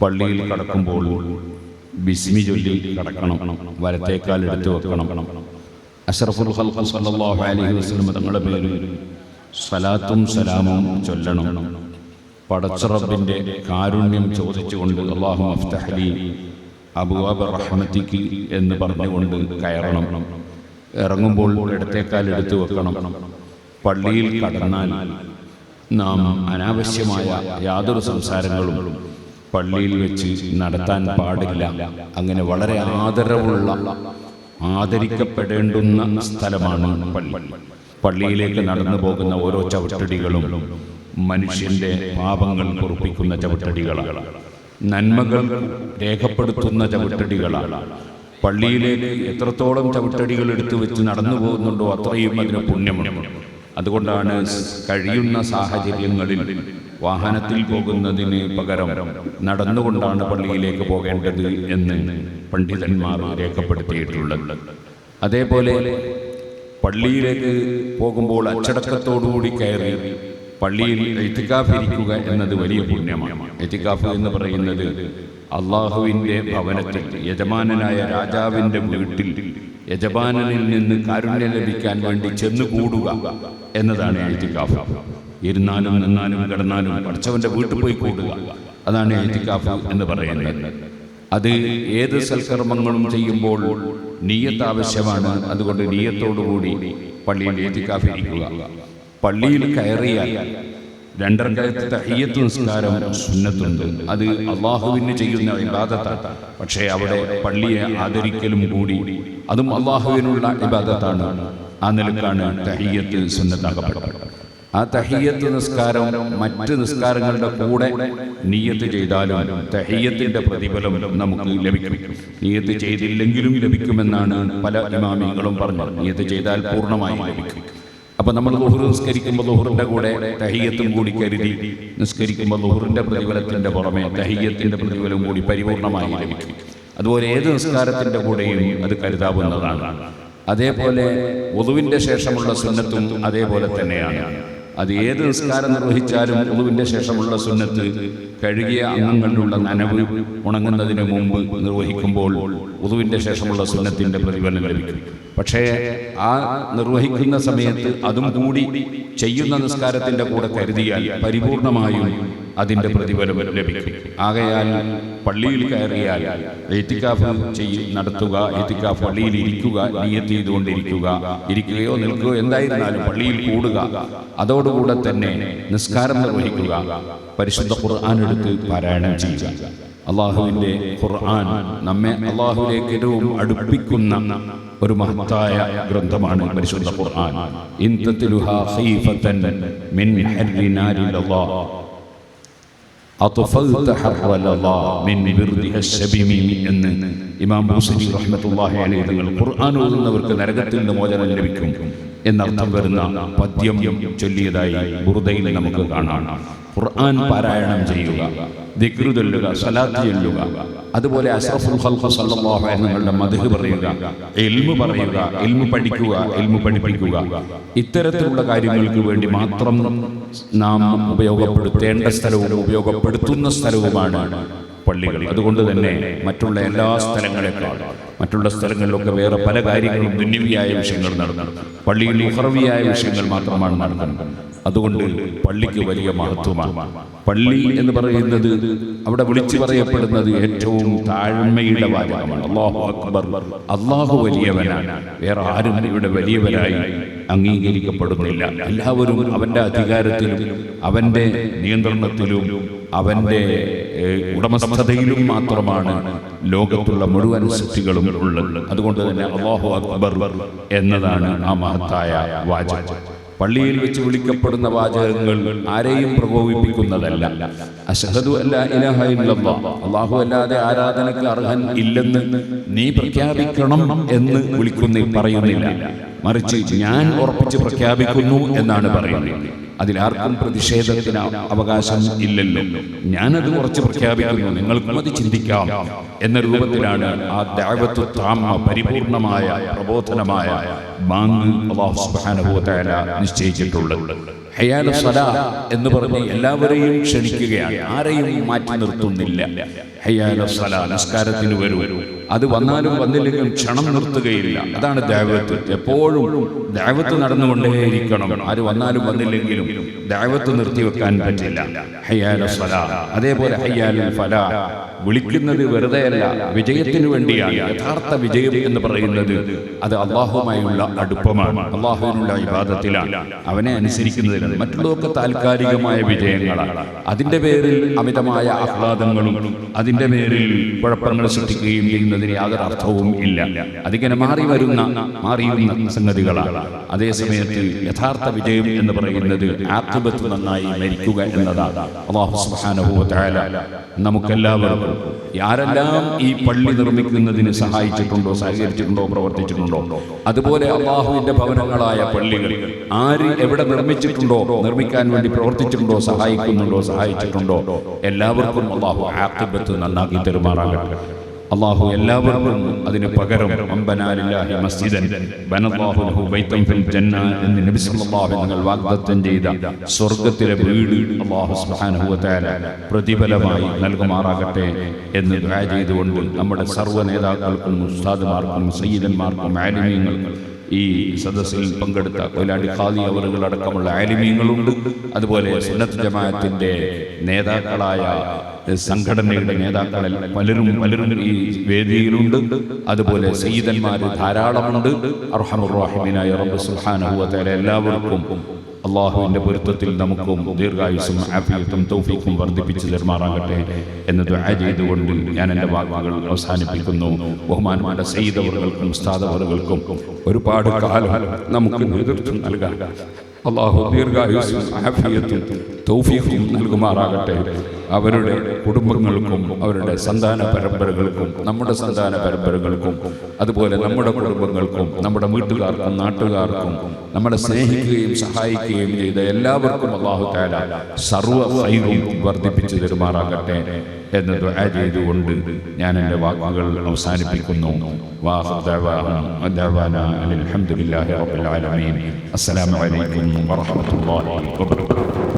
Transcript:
പള്ളിയിൽ കടക്കുമ്പോൾ ബിസ്മി ചൊല്ലി കടക്കണം, വലത്തേക്കാൽ എടുത്തു വെക്കണം. അഷ്റഫുൽ ഖൽഖ് സല്ലല്ലാഹു അലൈഹി വസല്ലം തങ്ങളുടെ പേരിൽ സ്വലാത്തും സലാമും ചൊല്ലണം. പടച്ച റബ്ബിൻ്റെ കാരുണ്യം ചോദിച്ചുകൊണ്ട് അല്ലാഹുമ്മ അഫ്തഹ് ലി അബ്വാബ റഹ്മതിക് എന്ന് പറഞ്ഞുകൊണ്ട് കയറണം. ഇറങ്ങുമ്പോൾ ഇടത്തേക്കാൽ എടുത്തു വെക്കണം. പള്ളിയിൽ കടന്നാൽ നാം അനാവശ്യമായ യാതൊരു സംസാരങ്ങളും പള്ളിയിൽ വെച്ച് നടത്താൻ പാടില്ല. അങ്ങനെ വളരെ ആദരിക്കപ്പെടേണ്ടുന്ന സ്ഥലമാണ് പള്ളി. പള്ളിയിലേക്ക് നടന്നു പോകുന്ന ഓരോ ചവിട്ടടികളും മനുഷ്യന്റെ പാപങ്ങൾ പൊറുപ്പിക്കുന്ന ചവിട്ടടികളാണ്, നന്മകൾ രേഖപ്പെടുത്തുന്ന ചവിട്ടടികളാണ്. പള്ളിയിലേക്ക് എത്രത്തോളം ചവിട്ടടികൾ എടുത്തു വെച്ച് നടന്നു പോകുന്നുണ്ടോ അത്രയും അതിന് പുണ്യമുണ്ട്. അതുകൊണ്ടാണ് കഴിയുന്ന സാഹചര്യങ്ങളിൽ വാഹനത്തിൽ പോകുന്നതിന് പകരം നടന്നുകൊണ്ടാണ് പള്ളിയിലേക്ക് പോകേണ്ടത് എന്ന് പണ്ഡിതന്മാർ രേഖപ്പെടുത്തിയിട്ടുള്ളത്. അതേപോലെ പള്ളിയിലേക്ക് പോകുമ്പോൾ അച്ചടക്കത്തോടുകൂടി കയറി പള്ളിയിൽ ഇത്തികാഫ് ഇരിക്കുക എന്നത് വലിയ പുണ്യമാണ്. ഇത്തികാഫ് എന്ന് പറയുന്നത് അള്ളാഹുവിൻ്റെ ഭവനത്തിൽ, യജമാനനായ രാജാവിൻ്റെ വീട്ടിൽ യജമാനനിൽ നിന്ന് കാരുണ്യം ലഭിക്കാൻ വേണ്ടി ചെന്നുകൂടുക എന്നതാണ് ഇത്തികാഫ്. ഇരുന്നാലും നിന്നാലും കിടന്നാലും പഠിച്ചവൻ്റെ വീട്ടിൽ പോയി കൂടുക, അതാണ് ഇത്തികാഫ് എന്ന് പറയുന്നത്. അത് ഏത് സൽക്കർമ്മങ്ങളും ചെയ്യുമ്പോൾ നിയ്യത്ത് ആവശ്യമാണ്. അതുകൊണ്ട് നിയ്യത്തോടുകൂടി പള്ളിയിൽ ഇത്തികാഫ് ഇരിക്കുക. പള്ളിയിൽ കയറിയാൽ 2 റക്അത്ത് തഹിയ്യത്ത് നിസ്കാരം സുന്നത്തുണ്ട്. അത് അള്ളാഹുവിന് ചെയ്യുന്ന ഇബാദത്താണ്. പക്ഷേ അവിടെ പള്ളിയെ ആദരിക്കലും കൂടി അതും അള്ളാഹുവിനുള്ള ഇബാദത്താണ്. ആ നിലക്കാണ് തഹിയ്യത്ത് സുന്നത്താക്കപ്പെട്ടത്. ആ തഹിയ്യത്ത് നിസ്കാരം മറ്റ് നിസ്കാരങ്ങളുടെ കൂടെ നിയ്യത്ത് ചെയ്താലും തഹിയ്യത്തിൻ്റെ പ്രതിഫലം നമുക്ക് ലഭിക്കും. നിയ്യത്ത് ചെയ്തില്ലെങ്കിലും ലഭിക്കുമെന്നാണ് പല ഇമാമികളും പറഞ്ഞത്. നിയ്യത്ത് ചെയ്താൽ പൂർണ്ണമായി ലഭിക്കും. അപ്പോൾ നമ്മൾ ളുഹ്ർ നിസ്കരിക്കുമ്പോൾ ളുഹ്റിൻ്റെ കൂടെ തഹിയ്യത്തും കൂടി കരുതി നിസ്കരിക്കുമ്പോൾ ളുഹ്റിൻ്റെ പ്രതിഫലത്തിൻ്റെ പുറമെ തഹിയ്യത്തിൻ്റെ പ്രതിഫലം കൂടി പരിപൂർണമായി ലഭിക്കും. അതുപോലെ ഏത് നിസ്കാരത്തിൻ്റെ കൂടെയും അത് കരുതാവുന്നതാണ്. അതേപോലെ വുളുവിൻ്റെ ശേഷമുള്ള സുന്നത്തും അതേപോലെ തന്നെയാണ്. അത് ഏത് നിസ്കാരം നിർവഹിച്ചാലും വുളുവിൻ്റെ ശേഷമുള്ള സുന്നത്ത് കഴുകിയ അംഗങ്ങളിലുള്ള നനവ് ഉണങ്ങുന്നതിന് മുമ്പ് നിർവഹിക്കുമ്പോൾ വുളുവിൻ്റെ ശേഷമുള്ള സുന്നത്തിൻ്റെ പ്രതിഫലം ലഭിക്കും. പക്ഷേ ആ നിർവഹിക്കുന്ന സമയത്ത് അതും കൂടി ചെയ്യുന്ന നിസ്കാരത്തിൻ്റെ കൂടെ കരുതിയാൽ പരിപൂർണമായും അതിൻ്റെ പ്രതിഫലം ലഭിക്കും. ആകയാൽ പള്ളിയിൽ കയറിയാൽ ഇത്തികാഫ് നടത്തുക, ഇത്തികാഫ് പള്ളിയിൽ ഇരിക്കുക, നിയ്യത്ത് ചെയ്തുകൊണ്ടിരിക്കുക, ഇരിക്കുകയോ നിൽക്കുകയോ എന്തായിരുന്നാലും പള്ളിയിൽ കൂടുക. അതോടുകൂടെ തന്നെ നിസ്കാരം നിർവഹിക്കുക, പരിശുദ്ധ ഖുർആൻ എടുത്ത് പാരായണം ചെയ്യുക. അള്ളാഹുവിൻ്റെ ഖുർആൻ നമ്മെ അള്ളാഹുവിലേക്ക് ഏറ്റവും അടുപ്പിക്കുന്ന ഒരു മഹത്തായ ഗ്രന്ഥമാണ് പരിശുദ്ധ ഖുർആൻ. ഇൻ തത്ലുഹാ ഖൈഫതൻ മിൻ ഹർരി നാരില്ലാഹ് അത്ഫൽത ഹർറലല്ലാഹ് മിൻ ബിർദിഹ ശബിമി എന്ന് ഇമാം ബൂസരി റഹ്മത്തുള്ളാഹി അലൈഹി തങ്ങൾ ഖുർആൻ ഓതുന്നവർക്ക് നരകത്തിൽ നിന്ന് മോചനം ലഭിക്കും എന്നർത്ഥം വരുന്ന പദ്യം ചൊല്ലിയതായി ബുർദയിൽ നമുക്ക് കാണാം. ഖുർആൻ പാരായണം ചെയ്യുക, ദിക്ർ ചൊല്ലുക, സ്വലാത്ത് ചൊല്ലുക, അതുപോലെ അഷ്റഫുൽ ഖൽഖ് സല്ലല്ലാഹു അലൈഹി വസല്ലമയുടെ മദ്ഹ് പറയുക, ഇൽമു പറയുക, ഇൽമു പഠിക്കുക, ഇൽമു പഠിപ്പിക്കുക. ഇത്തരത്തിലുള്ള കാര്യങ്ങൾക്ക് വേണ്ടി മാത്രം നാം ഉപയോഗപ്പെടുത്തേണ്ട സ്ഥലവും ഉപയോഗപ്പെടുത്തുന്ന സ്ഥലവുമാണ് പള്ളികൾ. അതുകൊണ്ട് തന്നെ മറ്റുള്ള എല്ലാ സ്ഥലങ്ങളെക്കാൾ മറ്റുള്ള സ്ഥലങ്ങളിലൊക്കെ വേറെ പല കാര്യങ്ങളും ദുന്യവിയായ വിഷയങ്ങൾ നടന്നു, പള്ളിയിൽ ഉഖറവിയായ വിഷയങ്ങൾ മാത്രമാണ് നടക്കുന്നത്. അതുകൊണ്ട് പള്ളിക്ക് വലിയ മഹത്വമാണ്. പള്ളി എന്ന് പറയുന്നത് അവിടെ വിളിച്ചു പറയപ്പെടുന്നത് ഏറ്റവും താഴ്മയുടെ വാചകമാണ്. അല്ലാഹു അക്ബർ, അല്ലാഹു വലിയവനാണ്. വേറെ ആരും ഇവിടെ വലിയവരായി അംഗീകരിക്കപ്പെടുന്നില്ല. എല്ലാവരും അവൻ്റെ അധികാരത്തിലും അവൻ്റെ നിയന്ത്രണത്തിലും അവൻ്റെ ഉടമസ്ഥതയിലും മാത്രമാണ് ലോകത്തുള്ള മുഴുവൻ സൃഷ്ടികളും ഉള്ളത്. അതുകൊണ്ട് തന്നെ അല്ലാഹു അക്ബർ എന്നതാണ് ആ മഹത്തായ വാചകം. പള്ളിയിൽ വെച്ച് വിളിക്കപ്പെടുന്ന വാചകങ്ങൾ ആരെയും പ്രകോപിപ്പിക്കുന്നതല്ല. അശ്ഹദു അല്ലാ ഇലാഹ ഇല്ലല്ലാഹ്, അല്ലാഹു അല്ലാതെ ആരാധനയ്ക്ക് അർഹൻ ഇല്ലെന്ന് നീ പ്രഖ്യാപിക്കണം എന്ന് പറയുന്നില്ല. മറിച്ച് ഞാൻ ഉറപ്പിച്ച് പ്രഖ്യാപിക്കുന്നു എന്നാണ് പറയുന്നത്. അതിലാർക്കും പ്രതിഷേധത്തിന് അവകാശം ഇല്ലല്ലോ. ഞാനത് ഉറച്ച് പ്രഖ്യാപിക്കുന്നു, നിങ്ങൾക്കും അത് ചിന്തിക്കാം എന്ന രൂപത്തിലാണ് ആ ദഅവത്തു താമ്മ, പരിപൂർണമായ പ്രബോധനമായ ബാങ്ക് അല്ലാഹു സുബ്ഹാനഹു വ തആല നിശ്ചയിച്ചിട്ടുള്ളത്. ഹയ്യാല സ്വലാ എന്ന് പറഞ്ഞ് എല്ലാവരെയും ക്ഷണിക്കുകയാണ്, ആരെയും മാറ്റി നിർത്തുന്നില്ല. ഹയ്യാല സ്വലാ, നിസ്കാരത്തിന് വരൂ. അത് വന്നാലും വന്നില്ലെങ്കിലും ക്ഷണം നിർത്തുകയില്ല. അതാണ് ദഅവത്ത്. എപ്പോഴും ദഅവത്ത് നടന്നുകൊണ്ടേയിരിക്കണം. ആര് വന്നാലും വന്നില്ലെങ്കിലും ദഅവത്ത് നിർത്തിവെക്കാൻ പറ്റില്ല. ഹയ്യാല സ്വലാ, അതേപോലെ ഹയ്യാലുൽ ഫലാഹ്, വിളിക്കുന്നത് വെറുതെയല്ല, വിജയത്തിനു വേണ്ടിയാണ്. യഥാർത്ഥ വിജയം എന്ന് പറയുന്നത് അത് അല്ലാഹുമായുള്ള അടുപ്പമാണ്, അല്ലാഹുവിനുള്ള ഇബാദത്തിലാണ്, അവനെ അനുസരിക്കുന്നതിലാണ്. മറ്റുള്ളതൊക്കെ താൽക്കാലികമായ വിജയങ്ങളാണ്. അതിന്റെ പേരിൽ അമിതമായ ആഹ്ലാദങ്ങളും അതിന്റെ പേരിൽ കുഴപ്പങ്ങൾ സൃഷ്ടിക്കുകയും ചെയ്യുന്നതിന് യാതൊരു അർത്ഥവും ഇല്ല. അതിങ്ങനെ മാറിയുന്ന സംഗതികളാണ്. അതേസമയത്ത് യഥാർത്ഥ വിജയം എന്ന് പറയുന്നത് ആഖിബത്ത് നന്നായി മരിക്കുക എന്നതാണ്. അല്ലാഹു സുബ്ഹാനഹു വ തആല നമുക്കെല്ലാവർക്കും ആരെല്ലാം ഈ പള്ളി നിർമ്മിക്കുന്നതിന് സഹായിച്ചിട്ടുണ്ടോ, സഹകരിച്ചിട്ടുണ്ടോ, പ്രവർത്തിച്ചിട്ടുണ്ടോ, അതുപോലെ അല്ലാഹുവിന്റെ ഭവനങ്ങളായ പള്ളികൾ ആര് എവിടെ നിർമ്മിച്ചിട്ടുണ്ടോ, നിർമ്മിക്കാൻ വേണ്ടി പ്രവർത്തിച്ചിട്ടുണ്ടോ, സഹായിച്ചിട്ടുണ്ടോ, എല്ലാവർക്കും അല്ലാഹു ആഖിബത്ത് നന്നാക്കി തരുമാറാകട്ടെ. അല്ലാഹു എല്ലാവർക്കും അതിന് പകരം അംബനാലില്ലാഹി മസ്ജിദൻ ബനല്ലാഹു ലഹു ബൈതൻ ഫിൽ ജന്ന എന്ന് നബി സല്ലല്ലാഹു അലൈഹി വസല്ലം വാഗ്ദത്തം ചെയ്ത സ്വർഗ്ഗത്തിലെ വീട് അല്ലാഹു സുബ്ഹാനഹു വ തആല പ്രതിഫലമായി നൽകുമാറാകട്ടെ എന്ന് ദുആ ചെയ്തുകൊണ്ട് നമ്മുടെ സർവ്വ നേതാക്കൾക്കും ഉസ്താദുമാർക്കും സയ്യിദന്മാർക്കും ആലിമീങ്ങൾക്കും ഈ സദസ്സിൽ പങ്കെടുത്ത കൊയിലാണ്ടി ഖാദി അവറുകളടക്കമുള്ള ആലിമീങ്ങളുണ്ട്. അതുപോലെ സുന്നത്ത് ജമാഅത്തിന്റെ നേതാക്കളായ സംഘടനയുടെ നേതാക്കളിൽ പലരും ഈ വേദിയിലുണ്ട്. അതുപോലെ സയ്യിദന്മാർ ധാരാളമുണ്ട്. അർഹമുർ റഹീമീനായ റബ്ബ് സുബ്ഹാനഹു വ തആല എല്ലാവർക്കും അല്ലാഹുവിന്റെ പൊരുത്തത്തിൽ നമുക്കും ദീർഘായുസ്സും ആഫിയത്തും തൗഫീഖും വർദ്ധിപ്പിച്ചു തരുമാറാകട്ടെ എന്ന് ദുആ ചെയ്തുകൊണ്ട് ഞാൻ എൻ്റെ വാക്കുകൾ അവസാനിപ്പിക്കുന്നു. ബഹുമാനപ്പെട്ട സയ്യിദ് അവറുകൾക്കും ഉസ്താദ് അവറുകൾക്കും ഒരുപാട് കാലം നമുക്ക് നേതൃത്വം നൽകാൻ അല്ലാഹു ദീർഘായുസ്സും ആഫിയത്തും തൗഫീഖും നൽകുമാറാകട്ടെ. അവരുടെ കുടുംബങ്ങൾക്കും അവരുടെ സന്താന പരമ്പരകൾക്കും നമ്മുടെ സന്താന പരമ്പരകൾക്കും അതുപോലെ നമ്മുടെ കുടുംബങ്ങൾക്കും നമ്മുടെ വീട്ടുകാർക്കും നാട്ടുകാർക്കും നമ്മളെ സ്നേഹിക്കുകയും സഹായിക്കുകയും ചെയ്ത എല്ലാവർക്കും അല്ലാഹു തആല സർവ്വ ഖൈറും വർദ്ധിപ്പിച്ചു തരുമാറാകട്ടെ എന്ന് ദുആ ചെയ്തുകൊണ്ട് ഞാൻ എൻ്റെ വാക്കുകൾ അവസാനിപ്പിക്കുന്നു. അൽഹംദുലില്ലാഹി റബ്ബിൽ ആലമീൻ. അസ്സലാമു അലൈക്കും വറഹ്മത്തുള്ളാഹി വബറകാതുഹു.